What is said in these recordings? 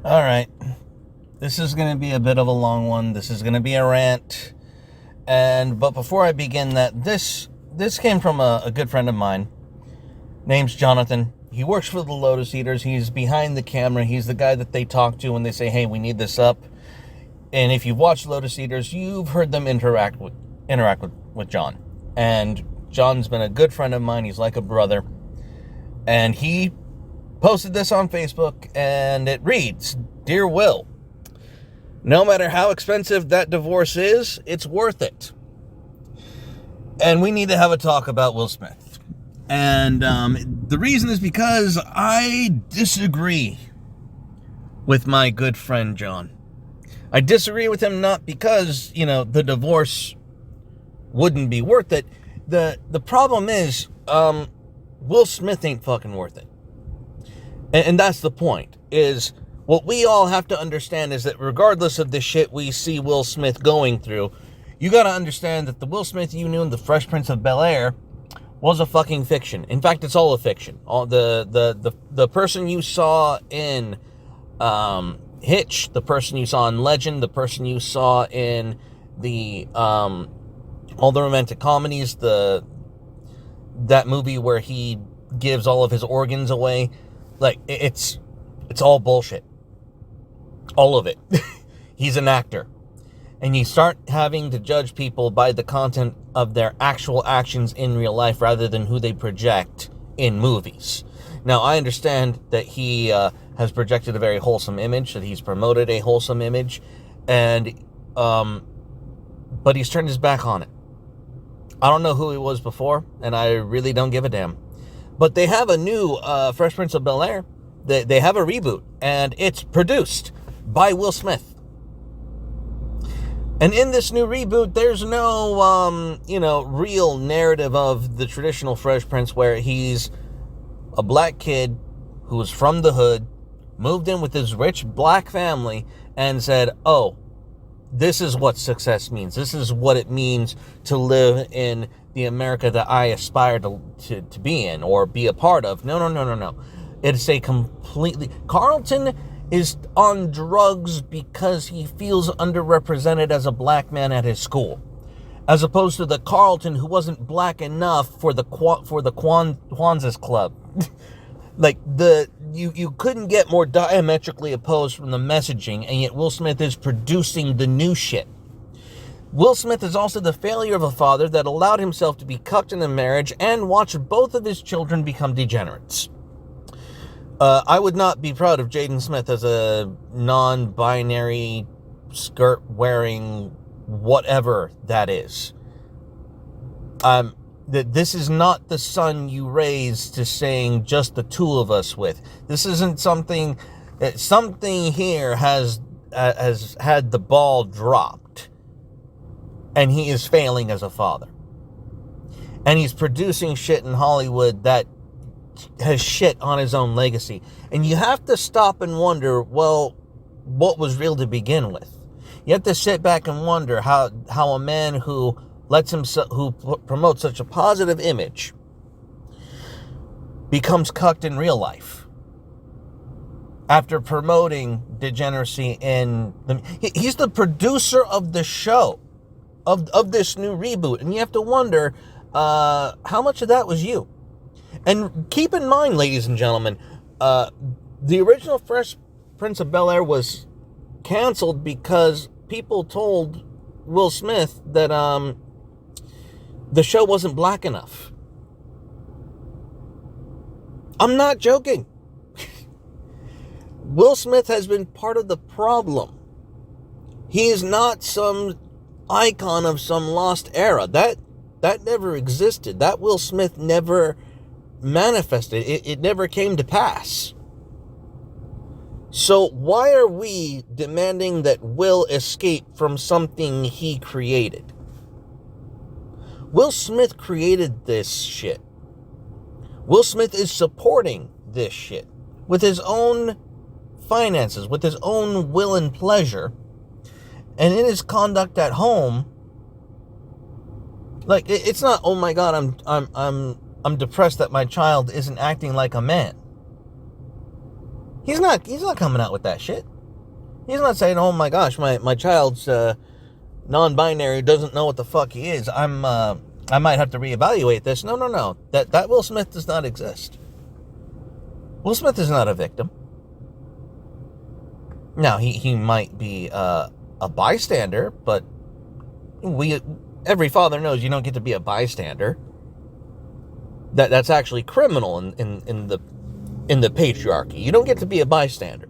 All right. This is going to be a bit of a long one. This is going to be a rant. But before I begin that, this came from a good friend of mine. Name's Jonathan. He works for the Lotus Eaters. He's behind the camera. He's the guy that they talk to when they say, "Hey, we need this up." And if you've watched Lotus Eaters, you've heard them interact with John. And John's been a good friend of mine. He's like a brother. And he posted this on Facebook, and it reads, "Dear Will, no matter how expensive that divorce is, it's worth it. And we need to have a talk about Will Smith." And the reason is because I disagree with my good friend John. I disagree with him not because, the divorce wouldn't be worth it. The problem is, Will Smith ain't fucking worth it. And that's the point, is what we all have to understand is that regardless of the shit we see Will Smith going through, you gotta understand that the Will Smith you knew in The Fresh Prince of Bel-Air was a fucking fiction. In fact, it's all a fiction. All the person you saw in Hitch, the person you saw in Legend, the person you saw in the all the romantic comedies, that movie where he gives all of his organs away, like it's all bullshit. All of it. He's an actor. And you start having to judge people by the content of their actual actions in real life rather than who they project in movies. Now, I understand that he has projected a very wholesome image, that he's promoted a wholesome image, but he's turned his back on it. I don't know who he was before, and I really don't give a damn. But they have a new Fresh Prince of Bel-Air. They have a reboot, and it's produced by Will Smith. And in this new reboot, there's no, real narrative of the traditional Fresh Prince where he's a black kid who was from the hood, moved in with his rich black family, and said, "Oh, this is what success means. This is what it means to live in the America that I aspire to be in or be a part of." No. It's a completely... Carlton is on drugs because he feels underrepresented as a black man at his school, as opposed to the Carlton who wasn't black enough for the Kwanzaa's Club. Like, you couldn't get more diametrically opposed from the messaging, and yet Will Smith is producing the new shit. Will Smith is also the failure of a father that allowed himself to be cucked in a marriage and watched both of his children become degenerates. I would not be proud of Jaden Smith as a non-binary, skirt-wearing, whatever that is. This is not the son you raised to saying just the two of us with. This isn't something... Something here has had the ball dropped. And he is failing as a father. And he's producing shit in Hollywood that has shit on his own legacy. And you have to stop and wonder, well, what was real to begin with? You have to sit back and wonder how a man who promotes such a positive image becomes cucked in real life after promoting degeneracy in he's the producer of the show of this new reboot, and you have to wonder how much of that was you. And keep in mind, ladies and gentlemen, the original Fresh Prince of Bel-Air was canceled because people told Will Smith that the show wasn't black enough. I'm not joking. Will Smith has been part of the problem. He is not some icon of some lost era. That never existed. That Will Smith never manifested. It never came to pass. So why are we demanding that Will escape from something he created? Will Smith created this shit. Will Smith is supporting this shit with his own finances, with his own will and pleasure, and in his conduct at home. Like, it's not, "Oh my God, I'm depressed that my child isn't acting like a man." He's not coming out with that shit. He's not saying, oh my gosh, my child's non-binary, doesn't know what the fuck he is. I might have to reevaluate this. No. That Will Smith does not exist. Will Smith is not a victim. Now, he might be a bystander, but every father knows you don't get to be a bystander. That's actually criminal in the patriarchy. You don't get to be a bystander.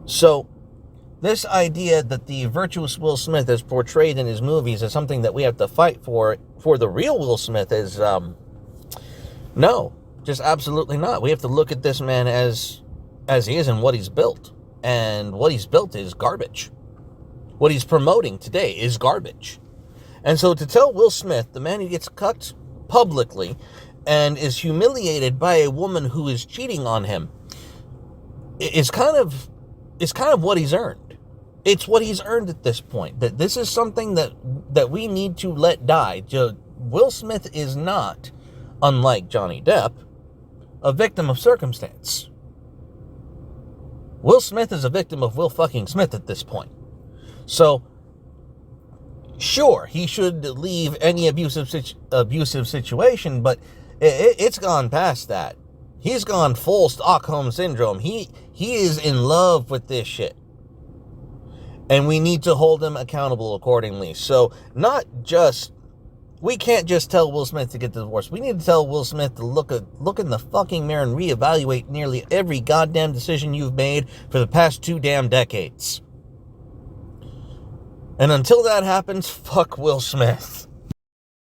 So, this idea that the virtuous Will Smith is portrayed in his movies is something that we have to fight for the real Will Smith is, no, just absolutely not. We have to look at this man as he is and what he's built. And what he's built is garbage. What he's promoting today is garbage. And so to tell Will Smith, the man who gets cut publicly and is humiliated by a woman who is cheating on him, is kind of what he's earned. It's what he's earned at this point. That this is something that we need to let die. Will Smith is not, unlike Johnny Depp, a victim of circumstance. Will Smith is a victim of Will fucking Smith at this point. So, sure, he should leave any abusive situation, but it's gone past that. He's gone full Stockholm Syndrome. He is in love with this shit. And we need to hold him accountable accordingly. So, we can't just tell Will Smith to get divorced. We need to tell Will Smith to look in the fucking mirror and reevaluate nearly every goddamn decision you've made for the past 2 damn decades. And until that happens, fuck Will Smith.